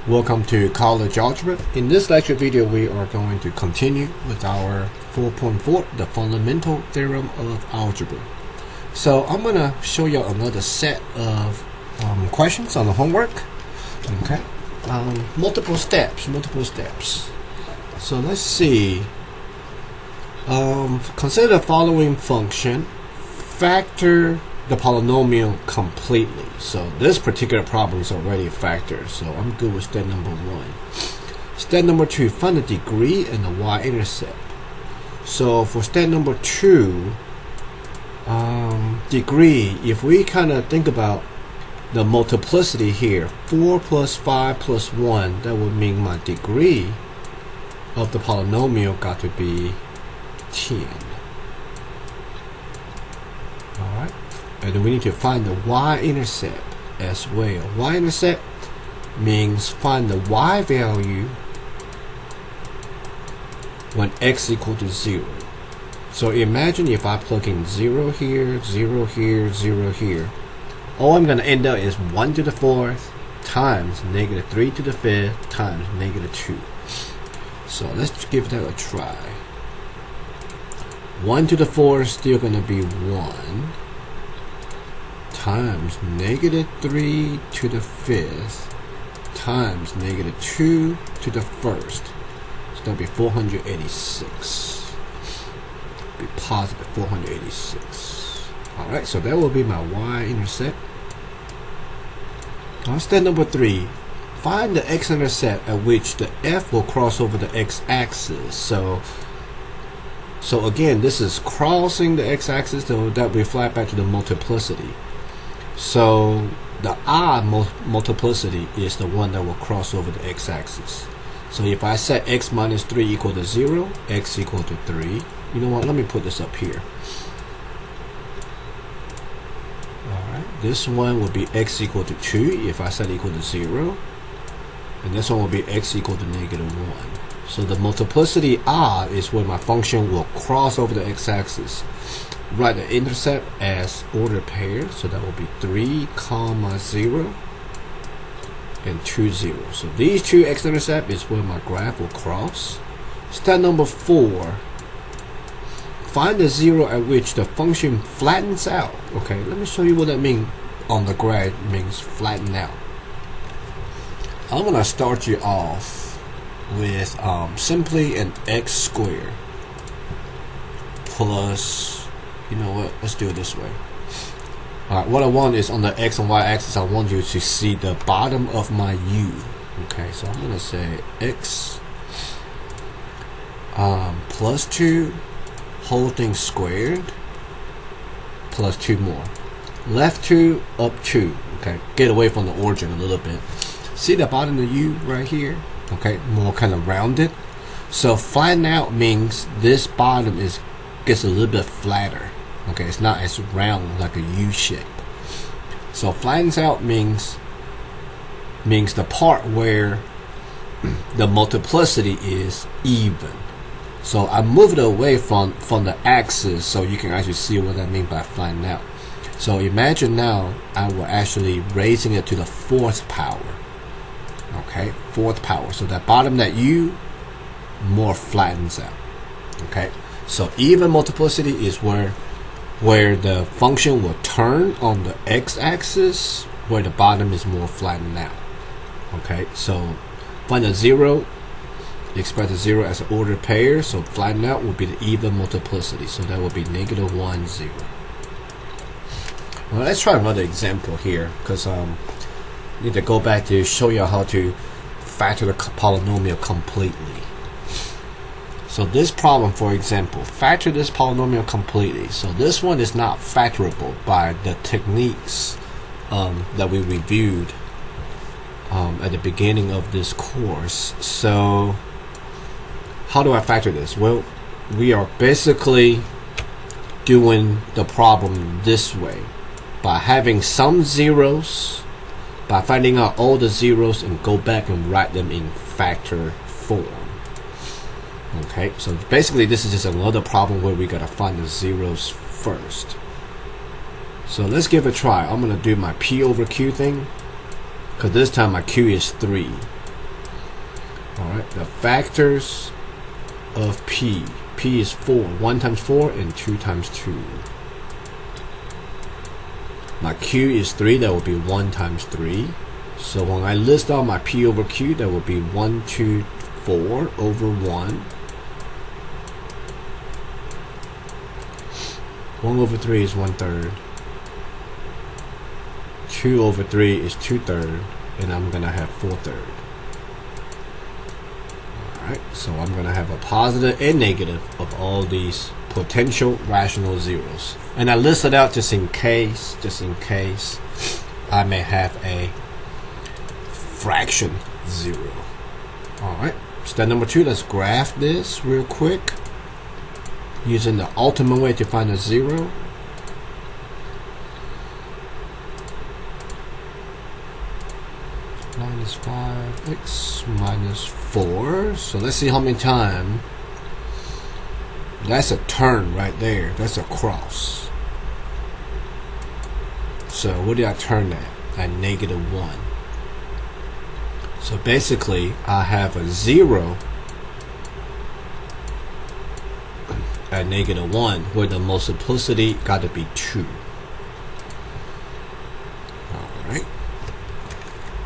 Welcome to College Algebra. In this lecture video, we are going to continue with our 4.4, the fundamental theorem of algebra. So I'm going to show you another set of questions on the homework. Okay, multiple steps. So let's see. Consider the following function. Factor the polynomial completely. So this particular problem is already a factor, so I'm good with step number 1. Step number 2, find the degree and the y-intercept. So for step number 2, degree, if we kind of think about the multiplicity here, 4 plus 5 plus 1, that would mean my degree of the polynomial got to be 10. Alright. And then we need to find the y-intercept as well. Y-intercept means find the y value when x equal to 0. So imagine if I plug in 0 here, 0 here, 0 here. All I'm going to end up is 1 to the 4th times negative 3 to the 5th times negative 2. So let's give that a try. 1 to the 4th is still going to be 1. Times negative 3 to the 5th times negative 2 to the 1st. So that'll be 486. Be positive 486. Alright, so that will be my y-intercept. Step number 3. Find the x-intercept at which the f will cross over the x-axis. So again, this is crossing the x-axis, so that will flat back to the multiplicity. So the odd multiplicity is the one that will cross over the x-axis. So if I set x minus 3 equal to 0, x equal to 3. You know what? Let me put this up here. Alright, this one will be x equal to 2 if I set equal to 0. And this one will be x equal to negative 1. So the multiplicity odd is where my function will cross over the x-axis. Write the intercept as ordered pair, so that will be 3, 0 and 2, 0. So these two x-intercept is where my graph will cross. Step number 4, find the 0 at which the function flattens out. Okay, let me show you what that means on the graph. It means flatten out. I'm going to start you off with simply an x squared plus, you know what, let's do it this way. Alright, what I want is on the x and y axis, I want you to see the bottom of my u. Okay, so I'm going to say x plus 2 whole thing squared plus 2 more. Left 2, up 2. Okay, get away from the origin a little bit. See the bottom of u right here? Okay, more kind of rounded. So flatten out means this bottom gets a little bit flatter. Okay, it's not as round like a U shape. So flattens out means the part where the multiplicity is even. So I moved it away from the axis so you can actually see what I mean by flatten out. So imagine now I were actually raising it to the 4th power. Okay, 4th power. So that bottom, that U, more flattens out. Okay, so even multiplicity is where the function will turn on the x-axis, where the bottom is more flattened out. Okay, so find a 0, express the 0 as an ordered pair, so flatten out will be the even multiplicity, so that will be negative 1, 0. Well, let's try another example here, because I need to go back to show you how to factor the polynomial completely. So this problem, for example, factor this polynomial completely. So this one is not factorable by the techniques that we reviewed at the beginning of this course. So how do I factor this? Well, we are basically doing the problem this way, by having some zeros, by finding out all the zeros and go back and write them in factor form. Okay, so basically this is just another problem where we gotta find the zeros first. So let's give it a try. I'm gonna do my P over Q thing, because this time my Q is 3. Alright, the factors of P. P is 4. 1 times 4 and 2 times 2. My Q is 3, that will be 1 times 3. So when I list out my P over Q, that will be 1, 2, 4 over 1. 1 over 3 is 1/3. 2 over 3 is 2/3. And I'm going to have 4/3. Alright, so I'm going to have a positive and negative of all these potential rational zeros. And I listed out just in case I may have a fraction 0. Alright, step number 2, let's graph this real quick using the ultimate way to find a 0. Minus 5x minus 4. So let's see how many times. That's a turn right there. That's a cross. So what did I turn that? At -1. So basically I have a 0 at -1 where the multiplicity got to be 2. Alright.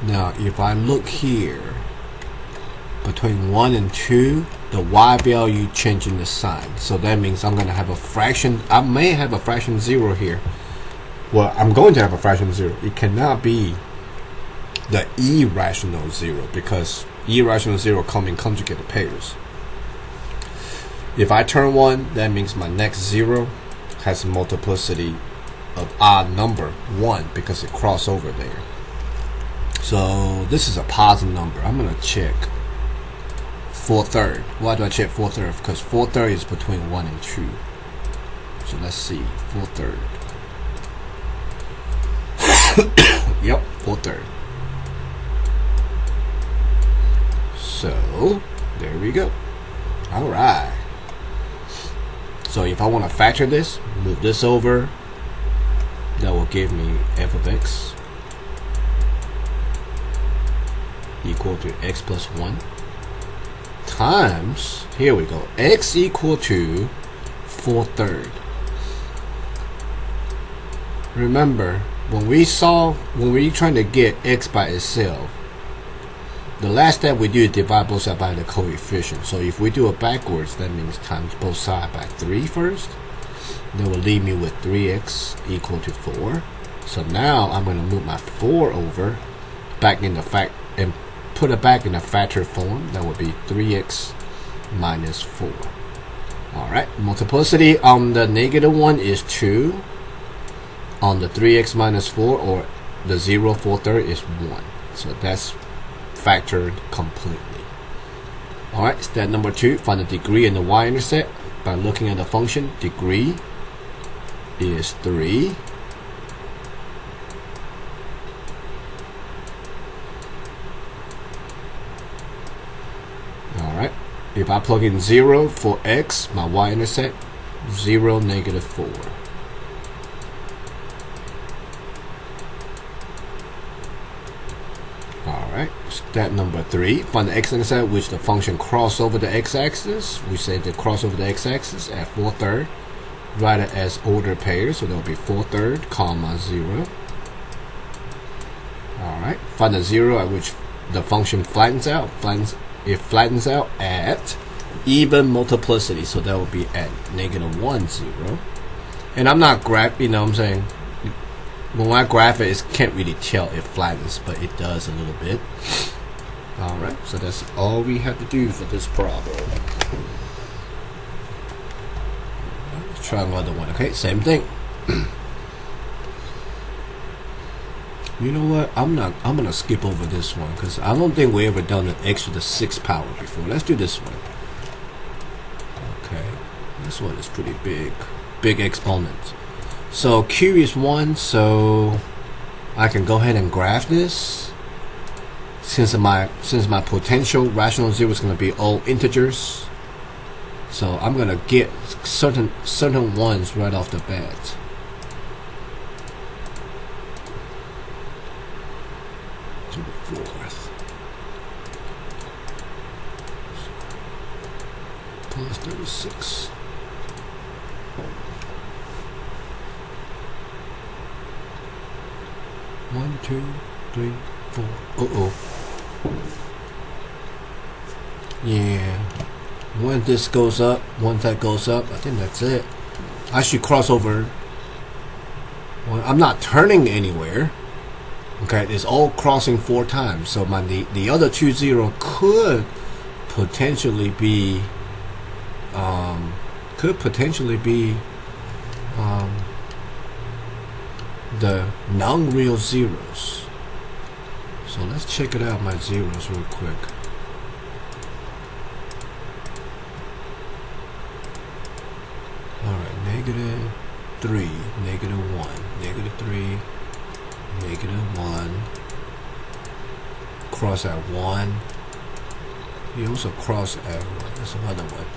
Now if I look here between 1 and 2, the y value changing the sign. So that means I'm going to have a fraction. I may have a fraction 0 here. Well, I'm going to have a fraction 0. It cannot be the irrational 0 because irrational 0 come in conjugated pairs. If I turn 1, that means my next 0 has a multiplicity of odd number 1 because it cross over there. So this is a positive number. I'm going to check 4/3. Why do I check 4/3? Because 4/3 is between 1 and 2. So let's see, 4/3. Yep, 4/3. So there we go. All right. So if I want to factor this, move this over. That will give me f of x equal to x plus 1 times, here we go, x equal to 4/3. Remember, when we're trying to get x by itself, the last step we do is divide both sides by the coefficient. So if we do it backwards, that means times both sides by 3 first. That will leave me with 3x equal to 4. So now I'm going to move my 4 over back in the fact and put it back in the factor form. That would be 3x minus 4. Alright, multiplicity on the -1 is 2. On the 3x minus 4 or the 0 4/3 is 1. So that's factored completely. Alright, step number 2, find the degree and the y-intercept by looking at the function. Degree is 3. Alright, if I plug in 0 for x, my y-intercept, 0, -4. Alright, step number 3, find the x-intercept which the function cross over the x-axis. We say to cross over the x-axis at 4/3. Write it as ordered pairs, so that will be 4/3, comma 0. Alright, find the 0 at which the function flattens out. It flattens out at even multiplicity, so that will be at -1, 0. And I'm not you know what I'm saying, when I graph it, it can't really tell it flattens, but it does a little bit. Alright, so that's all we have to do for this problem. Let's try another one. Okay, same thing. You know what? I'm gonna skip over this one because I don't think we ever done an x to the 6th power before. Let's do this one. Okay, this one is pretty big exponent. So q is 1, so I can go ahead and graph this. Since my potential rational 0 is going to be all integers, so I'm going to get certain ones right off the bat. To the 4th. plus 36. One, two, three, four. Uh-oh. Yeah. When this goes up, once that goes up, I think that's it. I should cross over. Well, I'm not turning anywhere. Okay, it's all crossing 4 times. So my the other 2 0 could potentially be the non-real zeros. So let's check it out, my zeros real quick. Alright, -3, -1, -3, -1. Cross at 1. You also cross at, there's another one.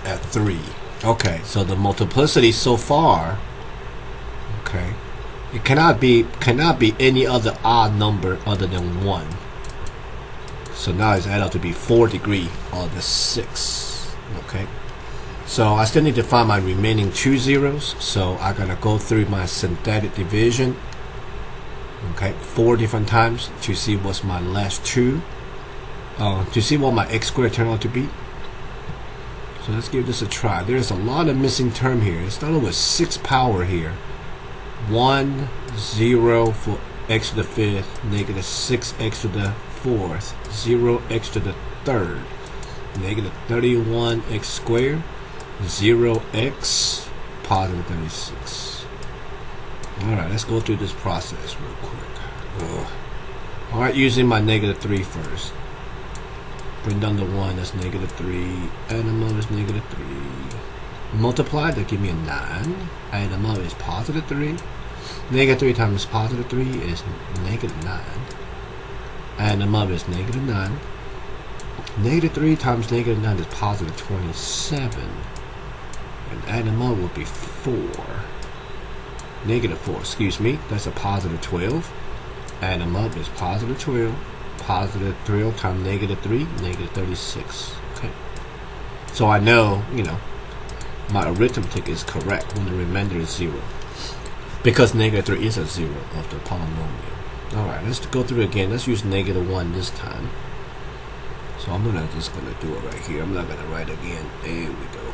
At 3. Okay, so the multiplicity so far, okay, it cannot be any other odd number other than 1. So now it's added up to be 4 degrees of the 6. Okay, so I still need to find my remaining 2 zeros. So I gotta go through my synthetic division, okay, 4 different times to see what's my last 2, to see what my x squared turned out to be. So let's give this a try. There's a lot of missing term here. It started with 6 power here. 1, 0 for x to the 5th, negative 6x to the 4th, 0x to the 3rd, negative 31x squared, 0x, positive 36. Alright, let's go through this process real quick. Alright, using my -3 first. Bring down the 1, that's -3. Add them up is -3. Multiply, that give me a 9. Add them up is positive 3. -3 times positive 3 is -9. Add them up is -9. -3 times -9 is positive 27. And add them up will be 4. -4, excuse me. That's a positive 12. Add them up is positive 12. Positive 12 times -3, negative 36. Okay. So I know, you know, my arithmetic is correct when the remainder is 0. Because -3 is a 0 of the polynomial. Alright, let's go through it again. Let's use -1 this time. So I'm just gonna do it right here. I'm not gonna write again. There we go.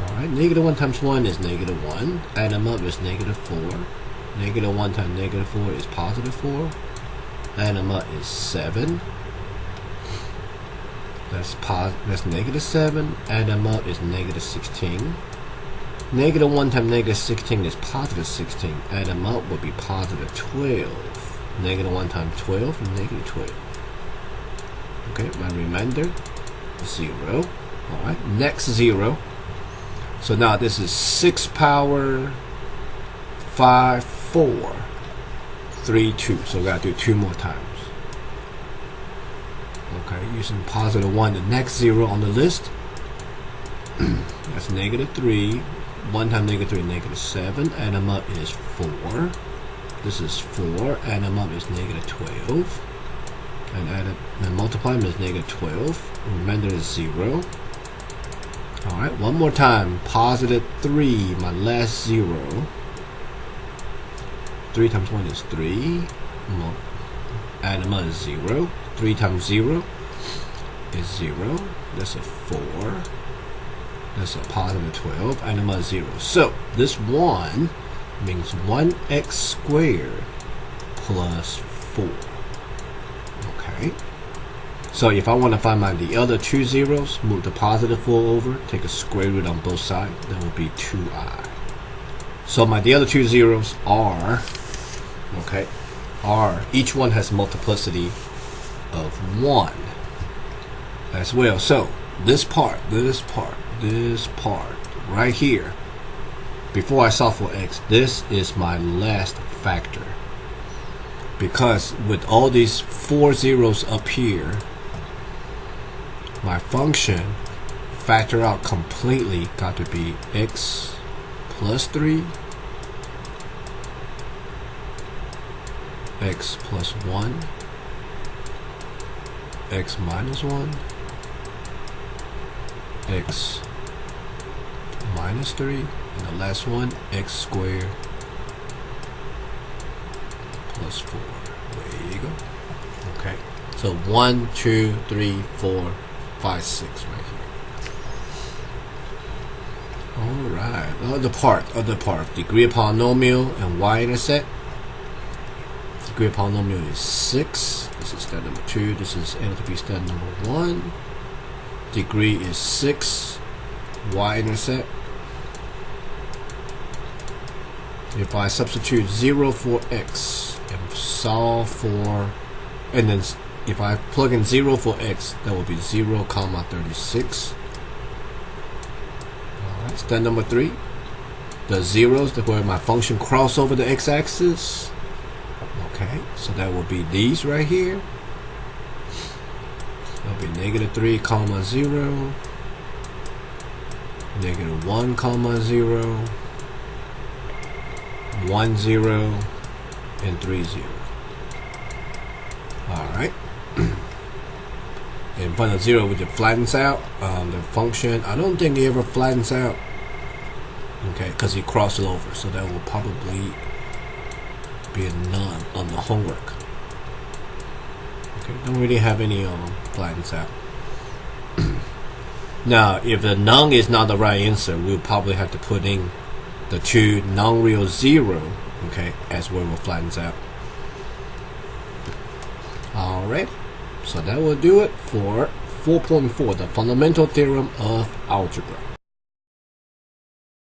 Alright, -1 times 1 is -1. Add them up is -4. -1 times -4 is positive 4. Add them up is 7. That's -7. Add them up is -16. -1 times -16 is positive 16. Add them up will be positive 12. -1 times 12, -12. Okay, my remainder, 0. Alright, next 0. So now this is 6 power 5, 4, 3, 2. So we gotta do 2 more times. Okay, using positive 1, the next 0 on the list. That's -3. 1 times -3, -7. Add them up is 4. This is 4. Add them up is -12. And multiply them is -12. Remainder is 0. Alright, one more time. Positive 3, my last 0. 3 times 1 is 3. Add them up is 0. 3 times 0 is 0. That's a 4. That's a positive 12. Add them up is 0. So this 1 means 1x squared plus 4. Okay. So if I want to find the other 2 zeros, move the positive 4 over, take a square root on both sides, that will be 2i. So the other 2 zeros are, okay, each one has multiplicity of 1 as well. So this part right here, before I solve for x, this is my last factor. Because with all these 4 zeros up here, my function factor out completely got to be x plus 3, x plus 1, x minus 1, x minus 3, and the last one, x squared plus 4. There you go. Okay. So 1, 2, 3, 4, 5, 6 right here. Alright. Other part. Degree of polynomial and y-intercept. Degree of polynomial is 6. This is step number 2. This is entropy step number 1. Degree is 6. Y-intercept. If I substitute 0 for x and solve for, and then if I plug in 0 for x, that will be 0, 36. Alright, step number 3. The zeros, where my function cross over the x-axis. Okay, so that will be these right here. That'll be -3, 0, -1, 0, 1, 0, and 3, 0. Alright. In front of 0, which it flattens out. The function, I don't think it ever flattens out. Okay, because he crossed it over. So that will probably be a none on the homework. Okay, don't really have any flattens out. Now, if the none is not the right answer, we'll probably have to put in the 2 non-real 0, okay, as where it flattens out. Alright, so that will do it for 4.4, the fundamental theorem of algebra.